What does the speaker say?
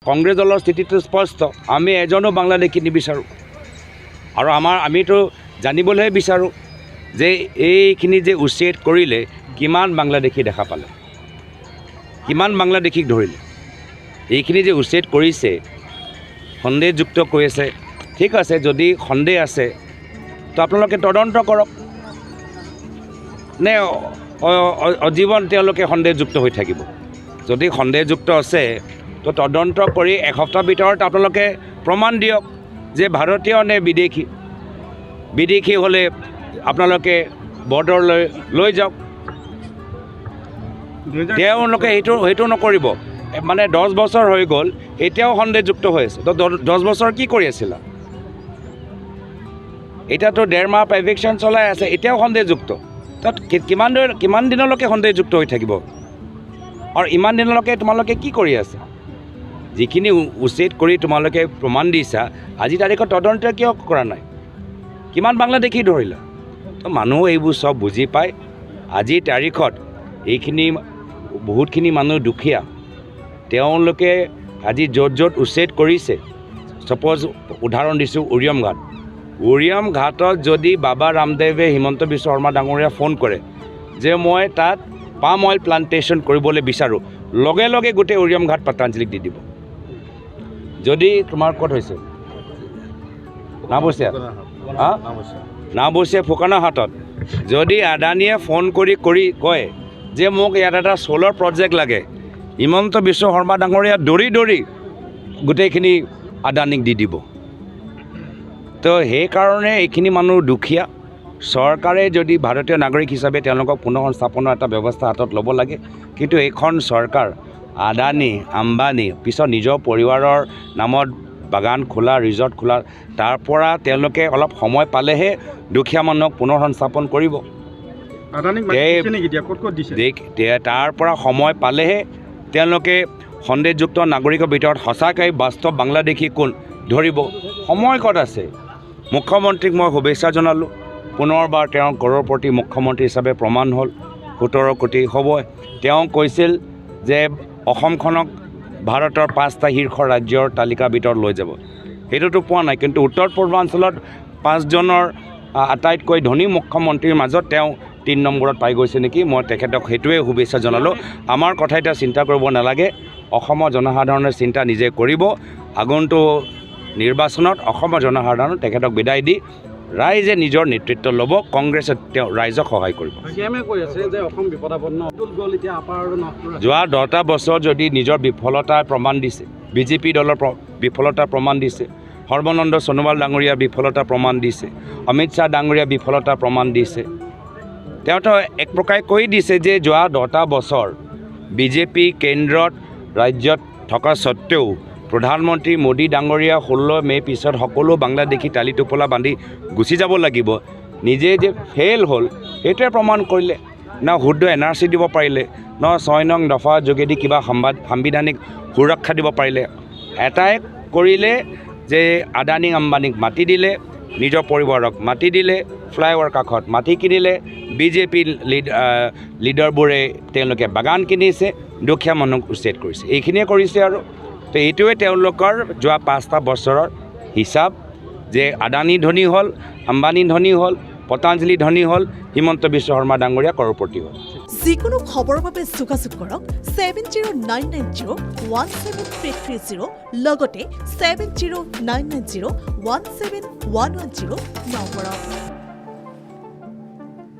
কংগ্ৰেছ দলৰ স্থিতিটো স্পষ্ট আমি এজনো বাংলাদেশী নিবিচাৰোঁ আৰু আমিতো জানিবলৈহে বিচাৰোঁ যে এইখিনি যে উচ্ছেদ কৰিলে কিমান বাংলাদেশী দেখা পালে কিমান বাংলাদেশীক ধৰিলে এইখিনি যে উচ্ছেদ কৰিছে সন্দেহযুক্ত কৈ আছে ঠিক আছে যদি সন্দেহ আছে তো আপোনালোকে তদন্ত কৰক নে অজীৱন তেওঁলোকে সন্দেহযুক্ত হৈ থাকিব যদি সন্দেহযুক্ত আছে তো তদন্ত কৰি এসপ্তাহ ভিতৰত আপোনালোকে প্ৰমাণ দিয়ক যে ভাৰতীয় নে বিদেশী হ'লে আপোনালোকে বৰ্ডৰলৈ লৈ যাওক তেওঁলোকে সেইটো নকৰিব মানে 10 বছৰ হৈ গ'ল এতিয়াও সন্দেহযুক্ত হৈ আছে তো 10 বছৰ কি কৰি আছিলা এতিয়াতো 1.5 মাহ এভিকশ্যন চলাই আছে এতিয়াও সন্দেহযুক্ত তাত কিমান দিনলৈকে সন্দেহযুক্ত হৈ থাকিব আৰু ইমান দিনলৈকে তোমালোকে কি কৰি আছে যিখিনি উচ্ছেদ কৰি তোমালোকে প্ৰমাণ দিছা আজি তাৰিখত তদন্ত কিয় কৰা নাই কিমান বাংলাদেশী ধৰিলা তো মানুহ এইবোৰ চব বুজি পায় আজিৰ তাৰিখত এইখিনি বহুতখিনি মানুহ দুখীয়া তেওঁলোকে আজি য'ত উচ্ছেদ কৰিছে ছাপ'জ উদাহৰণ দিছোঁ উৰিয়াম ঘাটত যদি বাবা ৰামদেৱে হিমন্ত বিশ্ব শৰ্মা ডাঙৰীয়া ফোন কৰে যে মই তাত পাম অইল প্লাণ্টেশ্যন কৰিবলৈ বিচাৰোঁ লগে লগে গোটেই উৰিয়াম ঘাট পতঞ্জলিক দি দিব যদি তোমাৰ ক'ত হৈছে নাওবৈচা ফুকনাহাটত যদি আদানীয়ে ফোন কৰি কয় যে মোক ইয়াত এটা চ'লাৰ প্ৰজেক্ট লাগে হিমন্ত বিশ্ব শৰ্মা ডাঙৰীয়া দৌৰি গোটেইখিনি আদানীক দি দিব তো সেইকাৰণে এইখিনি মানুহ দুখীয়া চৰকাৰে যদি ভাৰতীয় নাগৰিক হিচাপে তেওঁলোকক পুনৰ সংস্থাপনৰ এটা ব্যৱস্থা হাতত ল'ব লাগে কিন্তু এইখন চৰকাৰ আদানী আম্বানী পিছত নিজৰ পৰিবাৰৰ নামত বাগান খোলা ৰিজৰ্ট খোলা তাৰ পৰা তেওঁলোকে অলপ সময় পালেহে দুখীয়া মানুহক পুনৰ সংস্থাপন কৰিব তাৰ পৰা সময় পালেহে তেওঁলোকে সন্দেহযুক্ত নাগৰিকৰ ভিতৰত সঁচাকৈ বাস্তৱ বাংলাদেশী কোন ধৰিব সময় ক'ত আছে মুখ্যমন্ত্ৰীক মই শুভেচ্ছা জনালোঁ পুনৰবাৰ তেওঁ কৰৰপতি মুখ্যমন্ত্ৰী হিচাপে প্ৰমাণ হ'ল 17 কোটি হ'ব তেওঁ কৈছিল যে অসমখনক ভাৰতৰ 5টা শীৰ্ষ ৰাজ্যৰ তালিকাৰ ভিতৰত লৈ যাব সেইটোতো পোৱা নাই কিন্তু উত্তৰ পূৰ্বাঞ্চলত 5জনৰ আটাইতকৈ ধনী মুখ্যমন্ত্ৰীৰ মাজত তেওঁ 3 নম্বৰত পাই গৈছে নেকি মই তেখেতক সেইটোৱে শুভেচ্ছা জনালোঁ আমাৰ কথা এতিয়া চিন্তা কৰিব নালাগে অসমৰ জনসাধাৰণে চিন্তা নিজে কৰিব আগন্তুক নিৰ্বাচনত অসমৰ জনসাধাৰণ তেখেতক বিদায় দি ৰাইজে নিজৰ নেতৃত্ব ল'ব কংগ্ৰেছে তেওঁ ৰাইজক সহায় কৰিব যোৱা 10টা বছৰ যদি নিজৰ বিফলতাৰ প্ৰমাণ দিছে বিজেপি দলৰ বিফলতাৰ প্ৰমাণ দিছে সৰ্বানন্দ সোণোৱাল ডাঙৰীয়াৰ বিফলতাৰ প্ৰমাণ দিছে অমিত শ্বাহ ডাঙৰীয়াৰ বিফলতাৰ প্ৰমাণ দিছে তেওঁতো এক প্ৰকাৰে কৈ দিছে যে যোৱা 10টা বছৰ বিজেপি কেন্দ্ৰত ৰাজ্যত থকা স্বত্তেও প্ৰধানমন্ত্ৰী মোদী ডাঙৰীয়া 16 মে পিছত সকলো বাংলাদেশী টালি টোপোলা বান্ধি গুচি যাব লাগিব নিজে যে ফেইল হ'ল সেইটোৱে প্ৰমাণ কৰিলে না শুদ্ধ NRC দিব পাৰিলে ন 6 নং দফা যোগেদি কিবা সাংবিধানিক সুৰক্ষা দিব পাৰিলে এটাই কৰিলে যে আদানী আম্বানীক মাটি দিলে নিজৰ পৰিবাৰক মাটি দিলে ফ্লাইঅভাৰ কাষত মাটি কিনিলে বিজেপি লিডাৰবোৰে তেওঁলোকে বাগান কিনিছে দুখীয়া মানুহক উচ্ছেদ কৰিছে এইখিনিয়ে কৰিছে আৰু তো এইটোৱে তেওঁলোকৰ যোৱা 5টা বছৰৰ হিচাপ যে আদানী ধনী হ'ল আম্বানী ধনী হ'ল পতঞ্জলি ধনী হ'ল হিমন্ত বিশ্ব শৰ্মা ডাঙৰীয়া কৰৰপতি হ'ল যিকোনো খবৰৰ বাবে যোগাযোগ কৰক 7099017330 লগতে 7099017110 নম্বৰত